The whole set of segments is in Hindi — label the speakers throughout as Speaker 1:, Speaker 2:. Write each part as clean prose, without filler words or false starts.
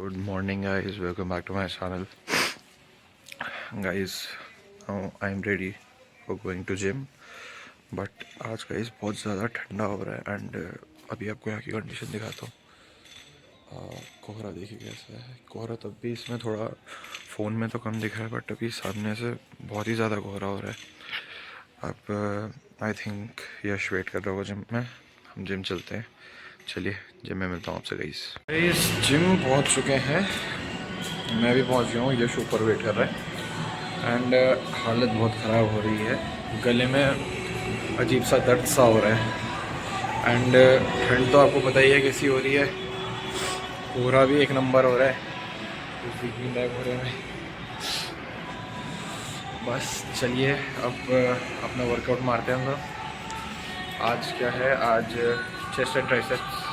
Speaker 1: Good morning guys, welcome back to my channel. Guys, now I'm ready for going to gym. But आज guys बहुत ज़्यादा ठंडा हो रहा है एंड अभी आपको यहाँ की कंडीशन दिखाता हूँ। कोहरा देखिए कैसा है। कोहरा तब भी इसमें थोड़ा फ़ोन में तो कम दिख रहा है बट अभी सामने से बहुत ही ज़्यादा कोहरा हो रहा है। अब आई थिंक यश वेट कर रहा होगा जिम में, हम जिम चलते हैं। चलिए जिम में मिलता हूँ आपसे गाइस। जिम पहुँच चुके हैं, मैं भी पहुँच गया हूँ, यश ऊपर वेट कर रहा है एंड हालत बहुत ख़राब हो रही है। गले में अजीब सा दर्द सा हो रहा है एंड ठंड तो आपको पता ही है कैसी हो रही है। पूरा भी एक नंबर हो रहा है, कुछ दिख नहीं रहा है पूरे में। बस चलिए अब अपना वर्कआउट मारते हैं हम लोग। आज क्या है, आज चेस्ट एंड ट्राइसेप्स।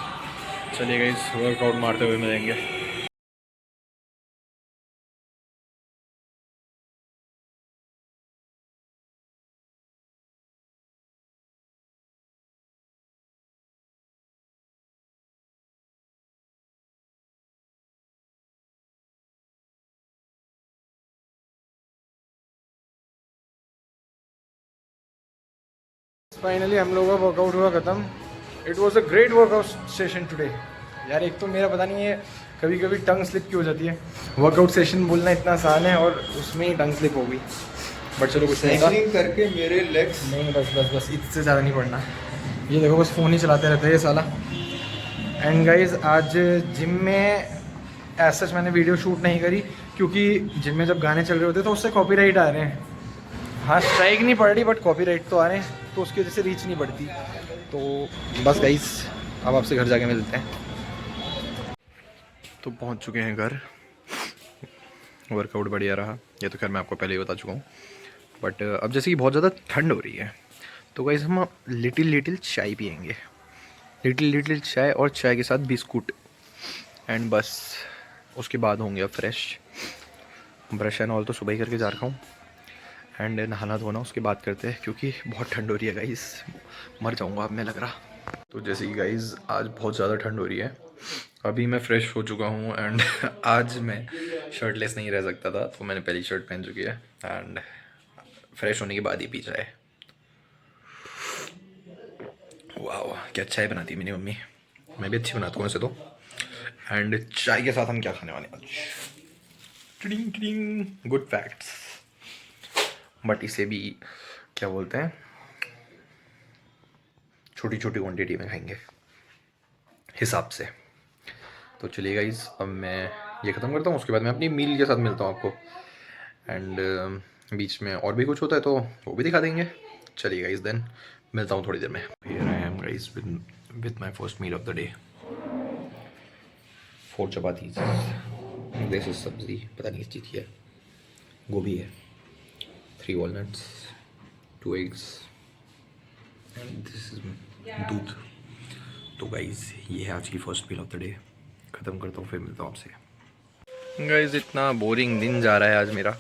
Speaker 1: चलिए इस वर्कआउट मारते हुए मिलेंगे। फाइनली हम लोगों का वर्कआउट हुआ ख़त्म। It was a great workout session today. यार एक तो मेरा पता नहीं है कभी कभी टंग स्लिप क्यों हो जाती है। वर्कआउट सेशन बोलना इतना आसान है और उसमें ही टंग स्लिप हो गई। बट चलो कुछ नहीं था।
Speaker 2: करके मेरे लेग्स
Speaker 1: नहीं, बस इससे ज़्यादा नहीं पढ़ना। ये देखो बस फ़ोन ही चलाते रहते हैं ये साला। एंड गाइज आज जिम में ऐसा मैंने वीडियो शूट नहीं करी क्योंकि जिम में जब गाने चल रहे होते तो उससे कॉपीराइट आ रहे हैं। हाँ स्ट्राइक नहीं पड़ रही बट कॉपीराइट तो आ रहे हैं, तो उसकी वजह से रीच नहीं बढ़ती। तो बस गाइस अब आपसे घर जाके मिलते हैं। तो पहुंच चुके हैं घर। वर्कआउट बढ़िया रहा, ये तो खैर मैं आपको पहले ही बता चुका हूँ। बट अब जैसे कि बहुत ज़्यादा ठंड हो रही है तो गाइस हम लिटिल चाय पियेंगे। लिटिल चाय और चाय के साथ बिस्कुट एंड बस उसके बाद होंगे अब फ्रेश। ब्रश एंड ऑल तो सुबह ही करके जा रखा हूँ एंड नहाना धोना उसके बाद करते हैं क्योंकि बहुत ठंड हो रही है गाइस, मर जाऊंगा अब मैं लग रहा। तो जैसे कि गाइस आज बहुत ज़्यादा ठंड हो रही है। अभी मैं फ़्रेश हो चुका हूँ एंड आज मैं शर्टलेस नहीं रह सकता था तो मैंने पहली शर्ट पहन चुकी है एंड फ्रेश होने के बाद ही पी जाए। वाह क्या चाय बनाती है मेरी मम्मी, मैं भी अच्छी बनाता हूँ वैसे तो। एंड चाय के साथ हम क्या खाने वाले आज, tiding tiding good facts. But इसे भी क्या बोलते हैं, छोटी छोटी क्वांटिटी में खाएंगे हिसाब से। तो चलिए गाइस अब मैं ये ख़त्म करता हूँ, उसके बाद मैं अपनी मील के साथ मिलता हूँ आपको एंड बीच में और भी कुछ होता है तो वो भी दिखा देंगे। चलिए गाइस देन मिलता हूँ थोड़ी देर में। Here I am guys with my first meal of the day. 4 chapatis, देसी सब्जी पता नहीं किस चीज़ की है, गोभी है, 3 walnuts, 2 eggs and this is doodh. तो गाइज ये है आज की first meal of the day. ख़त्म करता हूँ फिर मिलता हूँ आपसे। गाइज इतना बोरिंग दिन जा रहा है आज मेरा।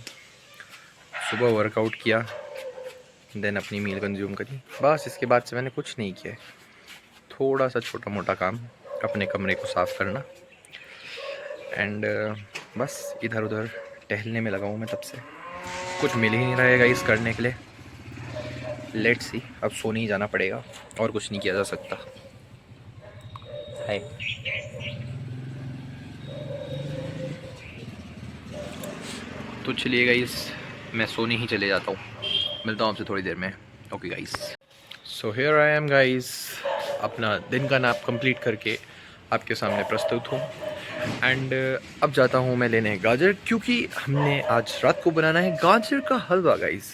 Speaker 1: सुबह वर्कआउट किया, देन अपनी मील कंज्यूम करी, बस इसके बाद से मैंने कुछ नहीं किया। थोड़ा सा छोटा मोटा काम, अपने कमरे को साफ़ करना एंड बस इधर उधर टहलने में लगा हूँ मैं तब से। कुछ मिल ही नहीं रहा है गाइस करने के लिए। लेट्स सी, अब सोने ही जाना पड़ेगा और कुछ नहीं किया जा सकता है। तो चलिए गाइस मैं सोने ही चले जाता हूँ, मिलता हूँ आपसे थोड़ी देर में। Okay guys, so here I am guys, अपना दिन का नैप कंप्लीट करके आपके सामने प्रस्तुत हूँ एंड अब जाता हूँ मैं लेने गाजर क्योंकि हमने आज रात को बनाना है गाजर का हलवा गाइस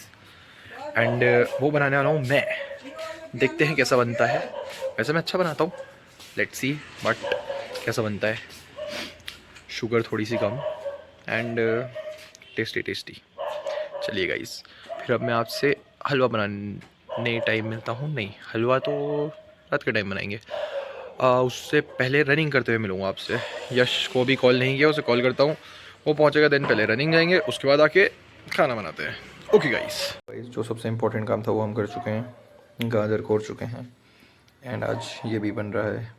Speaker 1: एंड वो बनाने वाला हूँ मैं। देखते हैं कैसा बनता है, वैसे मैं अच्छा बनाता हूँ, लेट्स सी बट कैसा बनता है। शुगर थोड़ी सी कम एंड टेस्टी। चलिए गाइस फिर अब मैं आपसे हलवा बनाने टाइम मिलता हूँ। नहीं, हलवा तो रात के टाइम बनाएंगे। उससे पहले रनिंग करते हुए मिलूँगा आपसे। यश को भी कॉल नहीं किया, उसे कॉल करता हूँ, वो पहुँचेगा, देन पहले रनिंग जाएंगे, उसके बाद आके खाना बनाते हैं। ओके गाइस, जो सबसे इम्पोर्टेंट काम था वो हम कर चुके हैं, गाजर कोड़ चुके हैं एंड आज ये भी बन रहा है।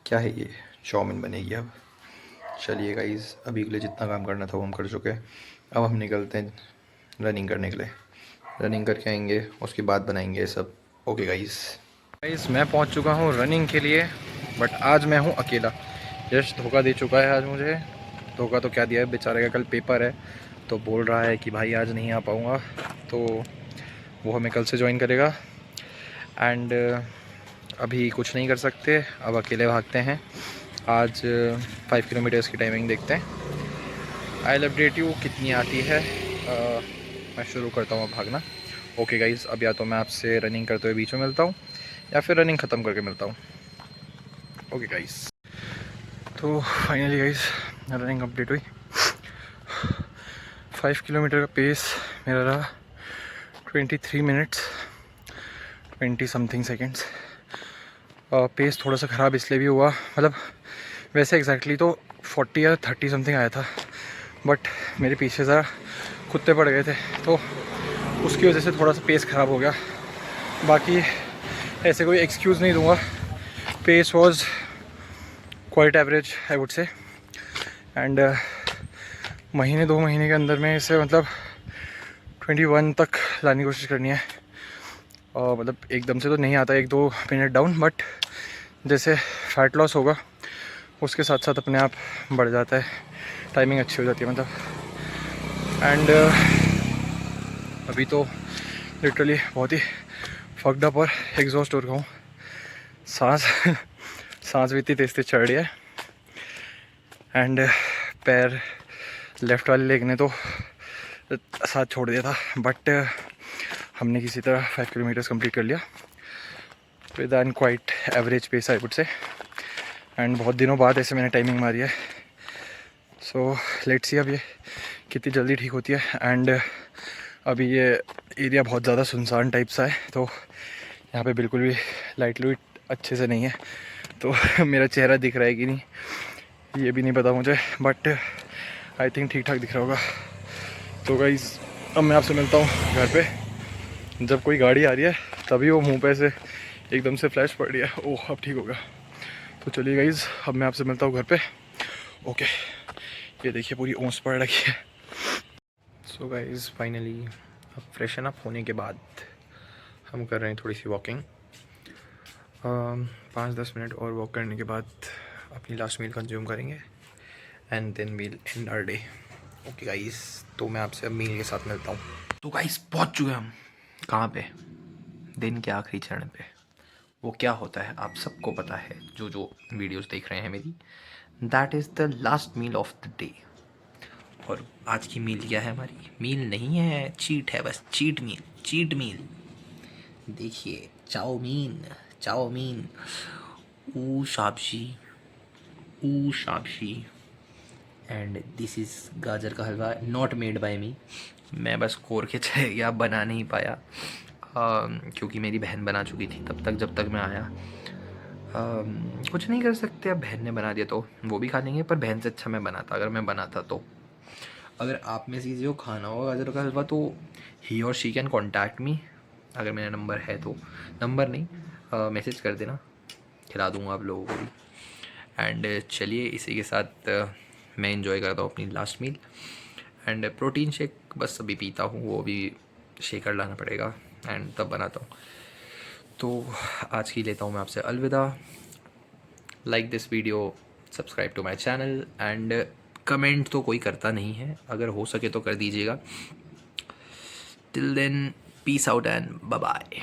Speaker 1: क्या है ये, चाउमीन बनेगी अब। चलिए गाइस, अभी के लिए जितना काम करना था वो हम कर चुके हैं। अब हम निकलते हैं रनिंग करने के लिए। रनिंग करके आएंगे, उसके बाद बनाएंगे ये सब। Okay guys. गाइस मैं पहुंच चुका हूं रनिंग के लिए, बट आज मैं हूं अकेला। यश धोखा दे चुका है आज मुझे। धोखा तो क्या दिया है, बेचारे का कल पेपर है तो बोल रहा है कि भाई आज नहीं आ पाऊँगा, तो वो हमें कल से ज्वाइन करेगा। एंड अभी कुछ नहीं कर सकते, अब अकेले भागते हैं। आज 5 किलोमीटर्स की टाइमिंग देखते हैं। आई विल अपडेट यू कितनी आती है। मैं शुरू करता हूँ अब भागना। ओके गाइज़, अब या तो मैं आपसे रनिंग करते हुए बीच में मिलता हूँ या फिर रनिंग ख़त्म करके मिलता हूँ। ओके गाइज़, तो फाइनली गाइज़ रनिंग कंप्लीट हुई। 5 किलोमीटर का पेस मेरा रहा 23 मिनट्स 20 समथिंग सेकेंड्स। पेस थोड़ा सा ख़राब इसलिए भी हुआ, मतलब वैसे एग्जैक्टली तो 40 या 30 समथिंग आया था, बट मेरे पीछे ज़रा कुत्ते पड़ गए थे तो उसकी वजह से थोड़ा सा पेस ख़राब हो गया। बाकी ऐसे कोई एक्सक्यूज़ नहीं दूंगा। Pace was quite average I would say. And महीने 2 महीने के अंदर में इसे मतलब 21 तक लाने की कोशिश करनी है। और मतलब एकदम से तो नहीं आता 1-2 मिनट डाउन, बट जैसे फैट लॉस होगा उसके साथ साथ अपने आप बढ़ जाता है, टाइमिंग अच्छी हो जाती है मतलब। एंड अभी तो लिटरली बहुत ही फक्ड अप और एग्जॉस्ट हो रहा हूँ। सांस भी इतनी तेज तेज चढ़ रही है। एंड पैर लेफ़्ट वाले लेग ने तो साथ छोड़ दिया था, बट हमने किसी तरह 5 किलोमीटर्स कंप्लीट कर लिया with an quite average pace I would say. And बहुत दिनों बाद ऐसे मैंने टाइमिंग मारी है। सो लेट्स सी अब ये कितनी जल्दी ठीक होती है। एंड अभी ये एरिया बहुत ज़्यादा सुनसान टाइप सा है, तो यहाँ पे बिल्कुल भी लाइट लुइट अच्छे से नहीं है, तो मेरा चेहरा दिख रहा है कि नहीं ये भी नहीं पता मुझे, बट आई थिंक ठीक ठाक दिख रहा होगा। तो गाइस अब मैं आपसे मिलता हूँ घर पे। जब कोई गाड़ी आ रही है तभी वो मुंह पे से एकदम से फ्लैश पड़ रही है। ओह अब ठीक होगा। तो चलिए गाइस, अब मैं आपसे मिलता हूँ घर पे। ओके, ये देखिए पूरी ओंस पड़ रखी है। सो गाइस फाइनली अब फ्रेशन अप होने के बाद हम कर रहे हैं थोड़ी सी वॉकिंग। 5-10 मिनट और वॉक करने के बाद अपनी लास्ट मील कंज्यूम करेंगे and then we'll end our day. Okay guys, तो मैं आपसे अब मील के साथ मिलता हूँ। तो गाइस पहुँच चुके हम कहाँ पे, दिन के आखिरी चरण पे। वो क्या होता है आप सबको पता है, जो जो वीडियोस देख रहे हैं मेरी। That is the last meal of the day. और आज की मील क्या है हमारी? मील नहीं है, चीट है बस, चीट मील, चीट मील। देखिए चाउमीन, चाउमीन, ऊ शाबशी, ऊ शाबशी। एंड दिस इज़ गाजर का हलवा, नॉट मेड बाय मी। मैं बस कोर के चले गया, बना नहीं पाया क्योंकि मेरी बहन बना चुकी थी तब तक, जब तक मैं आया। कुछ नहीं कर सकते, अब बहन ने बना दिया तो वो भी खा लेंगे, पर बहन से अच्छा मैं बनाता अगर मैं बनाता तो। अगर आप में से किसी को खाना हो गाजर का हलवा तो ही और शी कैन कॉन्टैक्ट मी। अगर मेरा नंबर है तो, नंबर नहीं मैसेज कर देना, खिला दूँगा आप लोगों को भी। एंड चलिए इसी के साथ मैं इंजॉय करता हूँ अपनी last meal. And protein shake बस अभी पीता हूँ, वो भी शेकर लाना पड़ेगा एंड तब बनाता हूँ। तो आज की लेता हूँ मैं आपसे अलविदा। Like this video, subscribe to my channel and comment तो कोई करता नहीं है, अगर हो सके तो कर दीजिएगा। Till then peace out and bye bye.